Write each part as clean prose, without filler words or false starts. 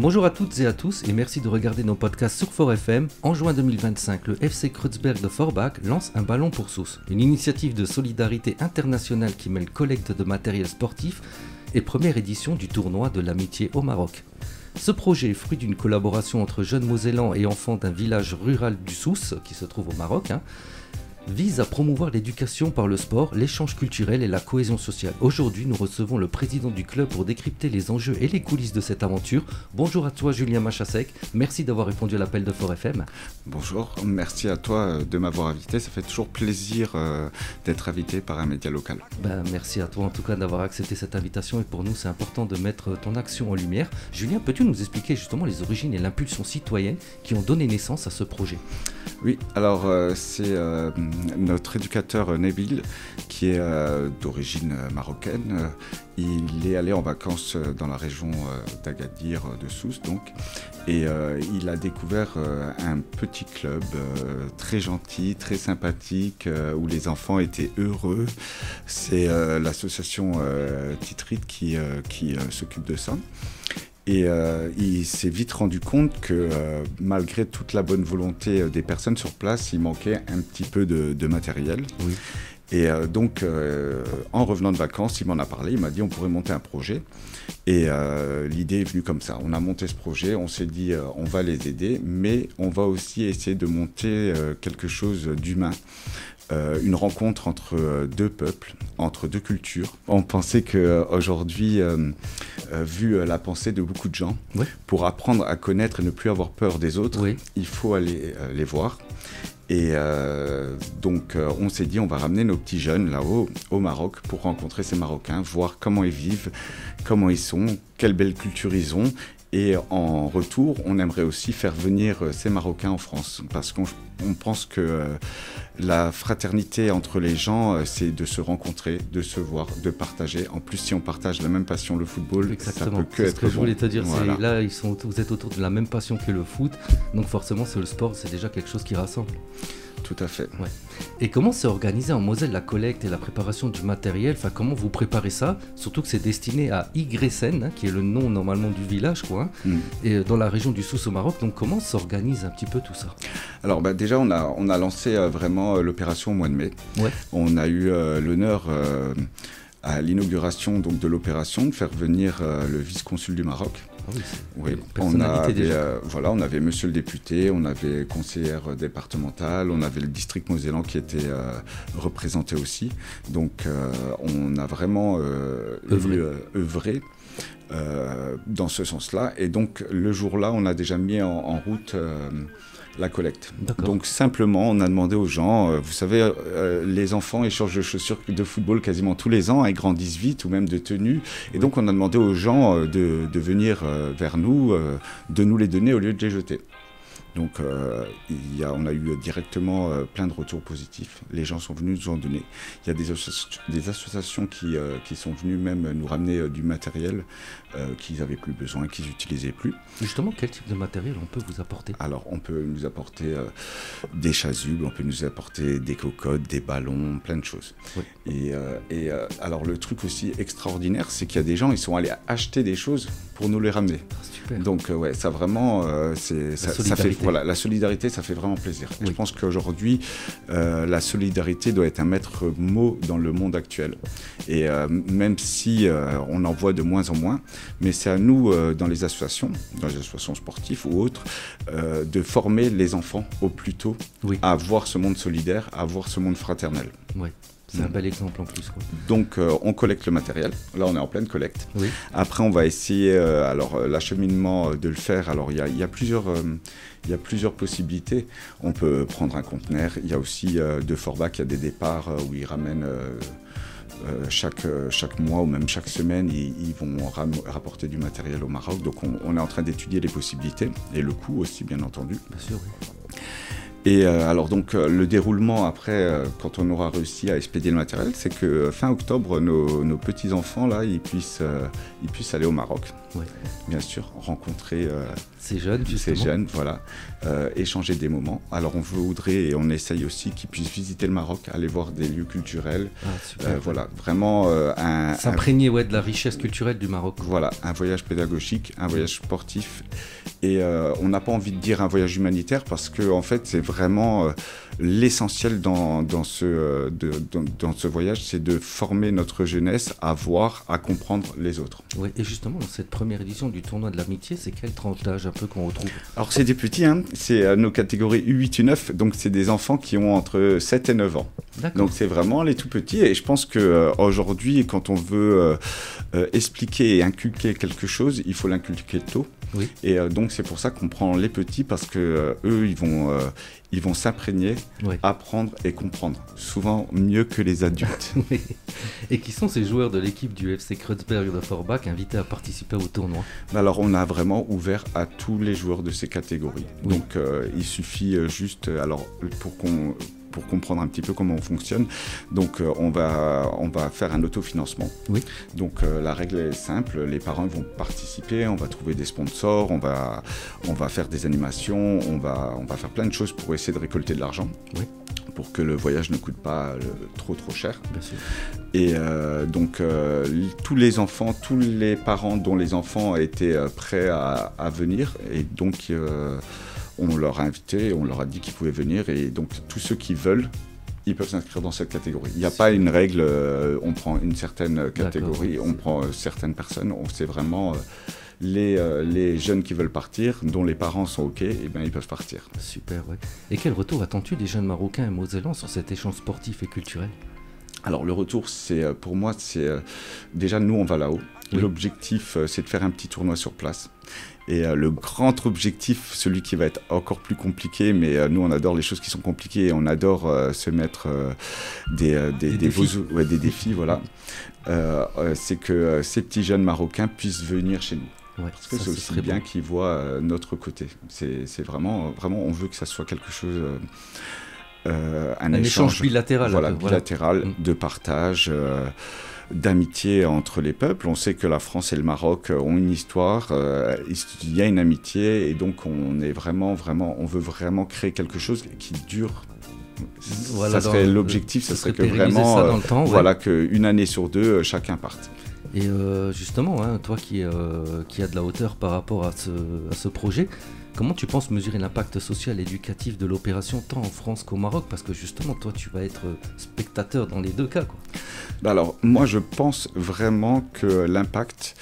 Bonjour à toutes et à tous et merci de regarder nos podcasts sur Fort FM. En juin 2025, le FC Kreuzberg de Forbach lance un ballon pour Sousse, une initiative de solidarité internationale qui mêle collecte de matériel sportif et première édition du tournoi de l'amitié au Maroc. Ce projet est fruit d'une collaboration entre jeunes Mosellans et enfants d'un village rural du Sousse, qui se trouve au Maroc, vise à promouvoir l'éducation par le sport, l'échange culturel et la cohésion sociale. Aujourd'hui, nous recevons le président du club pour décrypter les enjeux et les coulisses de cette aventure. Bonjour à toi Julien Machassek, merci d'avoir répondu à l'appel de Fort FM. Bonjour, merci à toi de m'avoir invité, ça fait toujours plaisir d'être invité par un média local. Merci à toi en tout cas d'avoir accepté cette invitation et pour nous c'est important de mettre ton action en lumière. Julien, peux-tu nous expliquer justement les origines et l'impulsion citoyenne qui ont donné naissance à ce projet ? Oui, alors c'est notre éducateur Nabil qui est d'origine marocaine. Il est allé en vacances dans la région d'Agadir, de Sousse donc, et il a découvert un petit club très gentil, très sympathique, où les enfants étaient heureux. C'est l'association Titrit qui s'occupe de ça. Et il s'est vite rendu compte que malgré toute la bonne volonté des personnes sur place, il manquait un petit peu de matériel. Oui. Et donc, en revenant de vacances, il m'en a parlé, il m'a dit on pourrait monter un projet. Et l'idée est venue comme ça. On a monté ce projet, on s'est dit on va les aider, mais on va aussi essayer de monter quelque chose d'humain. Une rencontre entre deux peuples, entre deux cultures. On pensait qu'aujourd'hui, vu la pensée de beaucoup de gens, oui, pour apprendre à connaître et ne plus avoir peur des autres, oui, il faut aller les voir. Et donc on s'est dit on va ramener nos petits jeunes là-haut au Maroc pour rencontrer ces Marocains, voir comment ils vivent, comment ils sont, quelle belle culture ils ont. Et en retour, on aimerait aussi faire venir ces Marocains en France parce qu'on pense que la fraternité entre les gens, c'est de se rencontrer, de se voir, de partager. En plus, si on partage la même passion, le football, exactement, ça peut que être bon. C'est ce que je voulais te dire. Voilà. Là, vous êtes autour de la même passion que le foot, donc forcément, le sport, c'est déjà quelque chose qui rassemble. Tout à fait. Ouais. Et comment s'est organisé en Moselle la collecte et la préparation du matériel ? Enfin, comment vous préparez ça ? Surtout que c'est destiné à Igresen, qui est le nom normalement du village, et dans la région du Sousse au Maroc. Donc comment s'organise un petit peu tout ça ? Alors déjà, on a lancé vraiment l'opération au mois de mai. Ouais. On a eu l'honneur à l'inauguration donc, de l'opération de faire venir le vice-consul du Maroc. Ah oui, on avait monsieur le député, on avait conseillère départementale, on avait le district mosellan qui était représenté aussi. Donc on a vraiment œuvré dans ce sens-là. Et donc le jour-là, on a déjà mis en route la collecte. Donc simplement, on a demandé aux gens, vous savez, les enfants échangent de chaussures de football quasiment tous les ans, ils grandissent vite ou même de tenues. Et donc on a demandé aux gens de venir vers nous, de nous les donner au lieu de les jeter. Donc on a eu directement plein de retours positifs. Les gens sont venus nous en donner. Il y a des associations qui sont venues même nous ramener du matériel qu'ils n'avaient plus besoin, qu'ils n'utilisaient plus. Justement, quel type de matériel on peut vous apporter ? Alors, on peut nous apporter des chasubles, on peut nous apporter des cocottes, des ballons, plein de choses. Oui. Et alors, le truc aussi extraordinaire, c'est qu'il y a des gens, ils sont allés acheter des choses pour nous les ramener. Ah, super. Donc, ouais, ça vraiment, ça fait, voilà, la solidarité, ça fait vraiment plaisir. Oui. Je pense qu'aujourd'hui, la solidarité doit être un maître mot dans le monde actuel. Et même si on en voit de moins en moins, mais c'est à nous, dans les associations sportives ou autres, de former les enfants au plus tôt à voir ce monde solidaire, à voir ce monde fraternel. Oui. C'est un bel exemple en plus. Donc on collecte le matériel, là on est en pleine collecte. Oui. Après on va essayer, l'acheminement de le faire, alors il y a plusieurs possibilités. On peut prendre un conteneur, il y a aussi de Forbach, il y a des départs où ils ramènent chaque mois ou même chaque semaine, ils vont rapporter du matériel au Maroc. Donc on est en train d'étudier les possibilités et le coût aussi bien entendu. Bien sûr, oui. Et alors donc le déroulement après, quand on aura réussi à expédier le matériel, c'est que fin octobre, nos petits-enfants, là, ils puissent aller au Maroc. Ouais. Bien sûr, rencontrer ces jeunes, voilà, échanger des moments. Alors on voudrait et on essaye aussi qu'ils puissent visiter le Maroc, aller voir des lieux culturels. Voilà, vraiment s'imprégner de la richesse culturelle du Maroc. Voilà, un voyage pédagogique, un voyage sportif. Et on n'a pas envie de dire un voyage humanitaire parce que en fait c'est vraiment l'essentiel dans ce voyage, c'est de former notre jeunesse à voir, à comprendre les autres. Oui, et justement dans cette première édition du tournoi de l'amitié, c'est quelle tranche d'âge un peu qu'on retrouve? Alors c'est des petits, hein, c'est nos catégories U8, U9, donc c'est des enfants qui ont entre 7 et 9 ans. Donc c'est vraiment les tout petits et je pense qu'aujourd'hui quand on veut expliquer et inculquer quelque chose, il faut l'inculquer tôt. Oui. Et donc c'est pour ça qu'on prend les petits parce que eux ils vont s'imprégner, oui, apprendre et comprendre, souvent mieux que les adultes. Oui. Et qui sont ces joueurs de l'équipe du FC Kreuzberg de Forbach invités à participer au tournoi? Alors on a vraiment ouvert à tous les joueurs de ces catégories. Oui. Donc il suffit juste, alors pour comprendre un petit peu comment on fonctionne. Donc on va faire un autofinancement. Oui. Donc la règle est simple, les parents vont participer, on va trouver des sponsors, on va faire des animations, on va faire plein de choses pour essayer de récolter de l'argent. Oui. Pour que le voyage ne coûte pas trop cher. Bien sûr. Et donc tous les enfants, tous les parents dont les enfants étaient prêts à venir, et donc on leur a invité, on leur a dit qu'ils pouvaient venir, et donc tous ceux qui veulent, ils peuvent s'inscrire dans cette catégorie. Il n'y a pas une règle, on prend une certaine catégorie, on prend certaines personnes, c'est vraiment les jeunes qui veulent partir, dont les parents sont OK, et ben ils peuvent partir. Super, ouais. Et quel retour attends-tu des jeunes Marocains et Mosellans sur cet échange sportif et culturel? Alors le retour, pour moi, déjà nous on va là-haut. Oui. L'objectif, c'est de faire un petit tournoi sur place. Et le grand objectif, celui qui va être encore plus compliqué, mais nous on adore les choses qui sont compliquées et on adore se mettre des défis, voilà. C'est que ces petits jeunes Marocains puissent venir chez nous. Ouais, parce que c'est aussi bien qu'ils voient notre côté. C'est vraiment, on veut que ça soit quelque chose... un échange bilatéral. Voilà, bilatéral, de partage, d'amitié entre les peuples. On sait que la France et le Maroc ont une histoire, il y a une amitié, et donc on veut vraiment créer quelque chose qui dure. Voilà, ça serait l'objectif, ça serait que vraiment, voilà, qu'une année sur deux, chacun parte. Et justement, hein, toi qui as de la hauteur par rapport à ce projet, comment tu penses mesurer l'impact social et éducatif de l'opération tant en France qu'au Maroc? Parce que justement, toi, tu vas être spectateur dans les deux cas, quoi. Alors, moi, je pense vraiment que l'impact,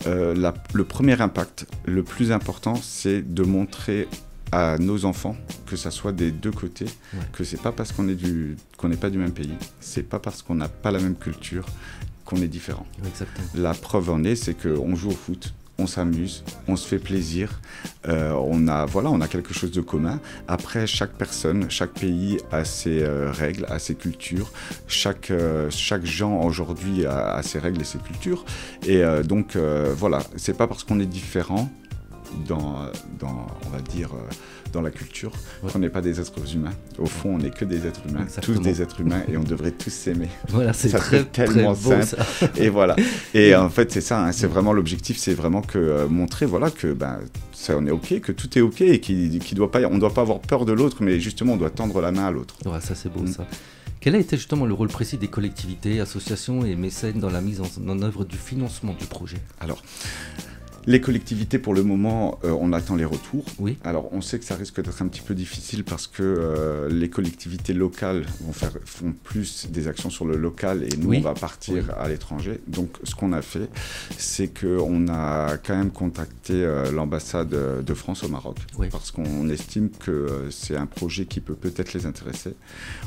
le premier impact, le plus important, c'est de montrer à nos enfants, que ça soit des deux côtés, ouais, que c'est pas parce qu'on n'est pas du même pays, c'est pas parce qu'on n'a pas la même culture qu'on est différent. Exactement. La preuve en est, c'est qu'on joue au foot, on s'amuse, on se fait plaisir, on a quelque chose de commun. Après, chaque personne, chaque pays a ses règles, a ses cultures. Chaque gens aujourd'hui a ses règles et ses cultures. Et donc, voilà, c'est pas parce qu'on est différent dans on va dire, dans la culture, ouais, qu'on n'est pas des êtres humains. Au fond, on n'est que des êtres humains, exactement, tous des êtres humains, et on devrait tous s'aimer. Voilà, c'est tellement simple. Ça. Et voilà. Et en fait, c'est ça, hein, c'est vraiment l'objectif, c'est vraiment que montrer, voilà, que ça, on est OK, que tout est OK, et on ne doit pas avoir peur de l'autre, mais justement, on doit tendre la main à l'autre. Ouais, ça, c'est beau, ça. Quel a été justement le rôle précis des collectivités, associations et mécènes dans la mise en œuvre du financement du projet? Alors, les collectivités, pour le moment, on attend les retours. Oui. Alors, on sait que ça risque d'être un petit peu difficile parce que les collectivités locales font plus des actions sur le local, et nous, oui, on va partir, oui, à l'étranger. Donc, ce qu'on a fait, c'est qu'on a quand même contacté l'ambassade de France au Maroc, oui, parce qu'on estime que c'est un projet qui peut peut-être les intéresser.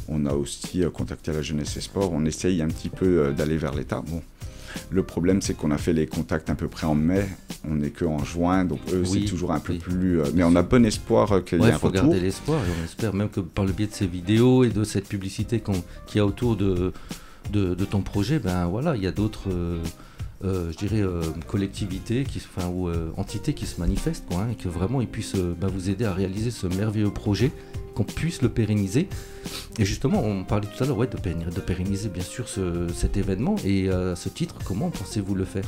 On a aussi contacté la jeunesse et sport. On essaye un petit peu d'aller vers l'État. Bon. Le problème, c'est qu'on a fait les contacts à peu près en mai, on n'est qu'en juin, donc eux, oui, c'est toujours un peu, oui, plus... mais on a bon espoir qu'il y ait un retour. Il faut garder l'espoir, et on espère même que par le biais de ces vidéos et de cette publicité qu'il y a autour de ton projet, voilà, il y a d'autres collectivités ou entités qui se manifestent, quoi, hein, et que vraiment ils puissent vous aider à réaliser ce merveilleux projet qu'on puisse le pérenniser. Et justement, on parlait tout à l'heure de pérenniser bien sûr cet événement. Et à ce titre, comment pensez-vous le faire?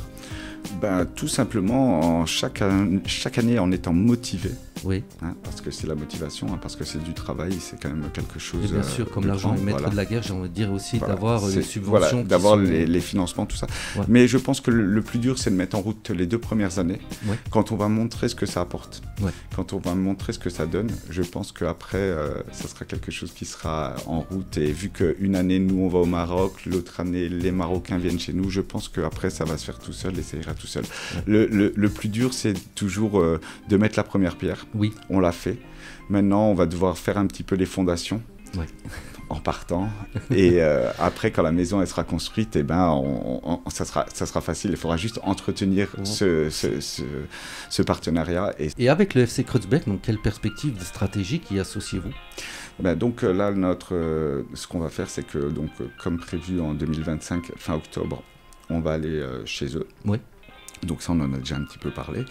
Tout simplement, chaque année en étant motivé. Oui. Parce que c'est la motivation, parce que c'est du travail, c'est quand même quelque chose. Et bien sûr, comme l'argent est maître de la guerre, j'ai envie de dire aussi d'avoir les subventions. Voilà, d'avoir les financements, tout ça. Ouais. Mais je pense que le plus dur, c'est de mettre en route les 2 premières années. Ouais. Quand on va montrer ce que ça apporte, ouais. Quand on va montrer ce que ça donne, je pense qu'après, ça sera quelque chose qui sera en route. Et vu qu'une année, nous, on va au Maroc, l'autre année, les Marocains viennent chez nous, je pense qu'après, ça va se faire tout seul et ça ira tout seul. Ouais. Le plus dur, c'est toujours de mettre la première pierre. Oui. On l'a fait. Maintenant, on va devoir faire un petit peu les fondations. Ouais. En partant. Et après, quand la maison elle sera construite, ça sera facile. Il faudra juste entretenir ce partenariat. Et avec le FC Kreuzberg, donc, quelle perspective stratégique y associez-vous? Donc là, ce qu'on va faire, c'est que, comme prévu en 2025, fin octobre, on va aller chez eux. Oui. Donc ça, on en a déjà un petit peu parlé.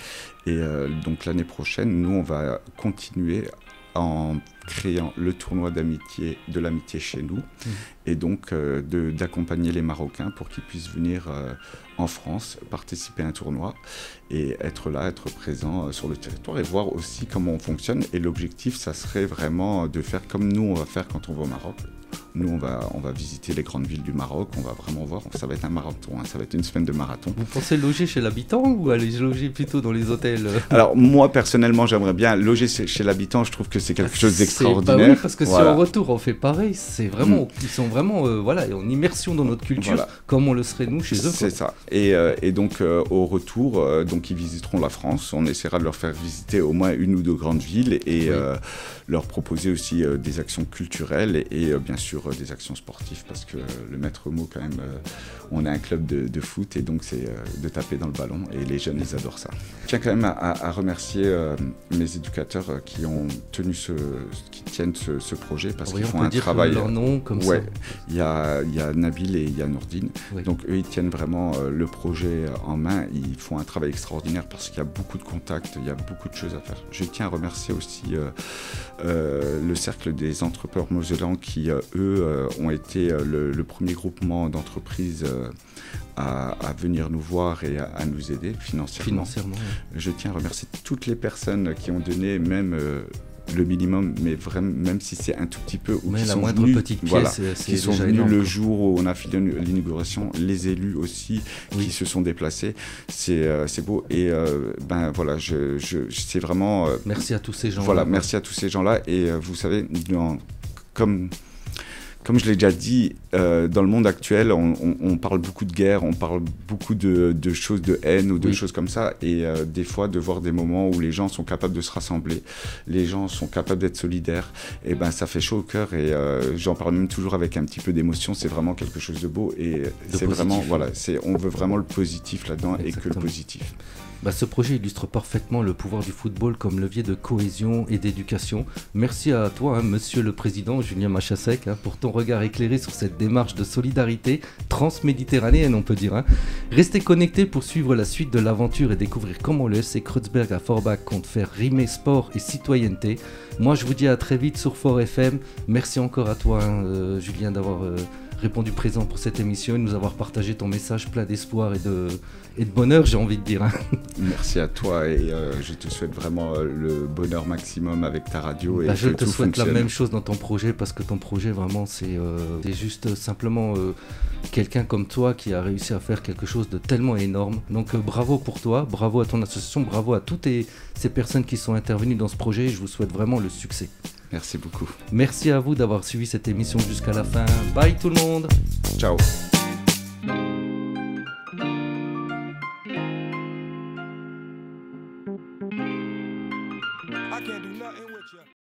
Et donc l'année prochaine, nous, on va continuer en créant le tournoi de l'amitié chez nous, et donc d'accompagner les Marocains pour qu'ils puissent venir en France, participer à un tournoi et être là, être présent sur le territoire et voir aussi comment on fonctionne. Et l'objectif, ça serait vraiment de faire comme nous, on va faire quand on va au Maroc. Nous, on va visiter les grandes villes du Maroc, on va vraiment voir, ça va être un marathon, ça va être une semaine de marathon. Vous pensez loger chez l'habitant ou aller loger plutôt dans les hôtels? Alors moi, personnellement, j'aimerais bien loger chez l'habitant, je trouve que c'est quelque chose d'extraordinaire. Oui, parce que si en retour on fait pareil, c'est vraiment, ils sont vraiment en immersion dans notre culture, comme on le serait nous chez eux. C'est ça, et donc au retour, ils visiteront la France, on essaiera de leur faire visiter au moins 1 ou 2 grandes villes et leur proposer aussi des actions culturelles et bien sûr des actions sportives, parce que le maître mot quand même, on a un club de foot et donc c'est de taper dans le ballon et les jeunes ils adorent ça. Je tiens quand même à remercier mes éducateurs qui tiennent ce projet, parce qu'ils font un travail. Leur nom comme ça. Il y a Nabil et il y a Nourdine. Oui. Donc eux ils tiennent vraiment le projet en main, ils font un travail extraordinaire parce qu'il y a beaucoup de contacts, il y a beaucoup de choses à faire. Je tiens à remercier aussi le cercle des entrepreneurs mosellans qui eux ont été le premier groupement d'entreprises à venir nous voir et à nous aider financièrement. Oui. Je tiens à remercier toutes les personnes qui ont donné même le minimum, mais vraiment, même si c'est un tout petit peu, ou mais qui la sont moindre venus, petite pièce, qui sont venus énorme, le jour où on a fait l'inauguration, les élus aussi qui se sont déplacés, c'est beau. Et c'est vraiment. Merci à tous ces gens-là. Voilà, merci à tous ces gens-là. Et vous savez, comme je l'ai déjà dit, dans le monde actuel, on parle beaucoup de guerre, on parle beaucoup de choses de haine ou de choses comme ça. Et des fois, de voir des moments où les gens sont capables de se rassembler, les gens sont capables d'être solidaires, et ça fait chaud au cœur. Et j'en parle même toujours avec un petit peu d'émotion. C'est vraiment quelque chose de beau. Et c'est vraiment, on veut vraiment le positif là-dedans. Exactement. Et que le positif. Ce projet illustre parfaitement le pouvoir du football comme levier de cohésion et d'éducation. Merci à toi, monsieur le président Julien Machassek, pour ton regard éclairé sur cette démarche de solidarité transméditerranéenne, on peut dire. Restez connectés pour suivre la suite de l'aventure et découvrir comment le FC Kreuzberg à Forbach compte faire rimer sport et citoyenneté. Moi, je vous dis à très vite sur Fort FM. Merci encore à toi, Julien, d'avoir répondu présent pour cette émission et de nous avoir partagé ton message plein d'espoir et de bonheur, j'ai envie de dire. Merci à toi et je te souhaite vraiment le bonheur maximum avec ta radio. Et je te souhaite la même chose dans ton projet, parce que ton projet vraiment c'est juste simplement quelqu'un comme toi qui a réussi à faire quelque chose de tellement énorme. Donc bravo pour toi, bravo à ton association, bravo à toutes ces personnes qui sont intervenues dans ce projet. Je vous souhaite vraiment le succès. Merci beaucoup. Merci à vous d'avoir suivi cette émission jusqu'à la fin. Bye tout le monde. Ciao.